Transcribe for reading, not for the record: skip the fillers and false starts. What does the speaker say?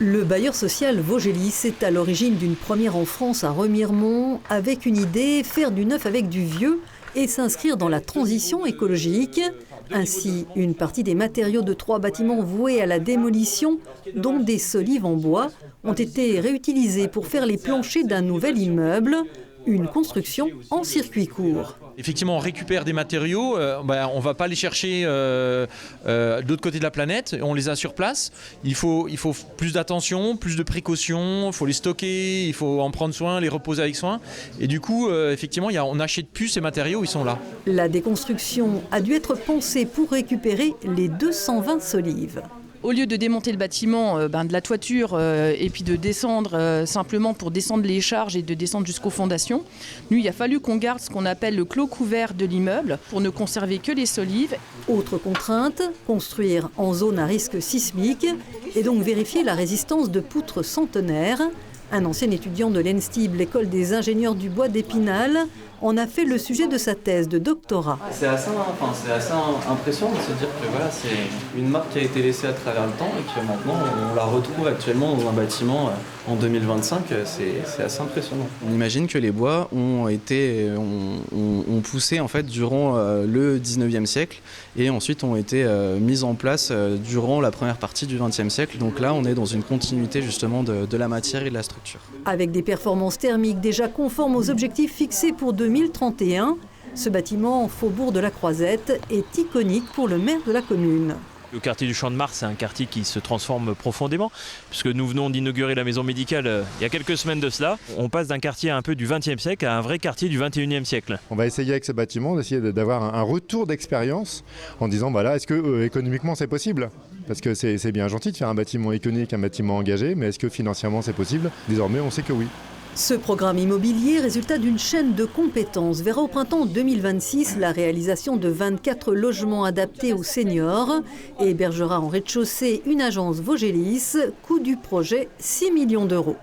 Le bailleur social Vaugelis est à l'origine d'une première en France à Remiremont avec une idée, faire du neuf avec du vieux et s'inscrire dans la transition écologique. Ainsi, une partie des matériaux de 3 bâtiments voués à la démolition, dont des solives en bois, ont été réutilisés pour faire les planchers d'un nouvel immeuble, une construction en circuit court. Effectivement, on récupère des matériaux, on ne va pas les chercher de l'autre côté de la planète, on les a sur place. Il faut plus d'attention, plus de précautions, il faut les stocker, il faut en prendre soin, les reposer avec soin. Et du coup, effectivement, on n'achète plus ces matériaux, ils sont là. La déconstruction a dû être pensée pour récupérer les 220 solives. Au lieu de démonter le bâtiment de la toiture et puis de descendre simplement pour descendre les charges et de descendre jusqu'aux fondations, nous, il a fallu qu'on garde ce qu'on appelle le clos couvert de l'immeuble pour ne conserver que les solives. Autre contrainte, construire en zone à risque sismique et donc vérifier la résistance de poutres centenaires. Un ancien étudiant de l'ENSTIB, l'école des ingénieurs du bois d'Épinal, en a fait le sujet de sa thèse de doctorat. C'est assez impressionnant de se dire que voilà, c'est une marque qui a été laissée à travers le temps et que maintenant on la retrouve actuellement dans un bâtiment en 2025. C'est assez impressionnant. On imagine que les bois ont poussé en fait durant le 19e siècle et ensuite ont été mis en place durant la première partie du 20e siècle. Donc là, on est dans une continuité justement de la matière et de la structure. Avec des performances thermiques déjà conformes aux objectifs fixés pour 2031, ce bâtiment, faubourg de la Croisette, est iconique pour le maire de la commune. Le quartier du Champ-de-Mars, c'est un quartier qui se transforme profondément, puisque nous venons d'inaugurer la maison médicale il y a quelques semaines de cela. On passe d'un quartier un peu du XXe siècle à un vrai quartier du XXIe siècle. On va essayer avec ce bâtiment d'essayer d'avoir un retour d'expérience en disant voilà, est-ce que économiquement c'est possible ? Parce que c'est bien gentil de faire un bâtiment iconique, un bâtiment engagé, mais est-ce que financièrement c'est possible ? Désormais, on sait que oui. Ce programme immobilier, résultat d'une chaîne de compétences, verra au printemps 2026 la réalisation de 24 logements adaptés aux seniors et hébergera en rez-de-chaussée une agence Vaugelis, coût du projet 6 millions d'euros.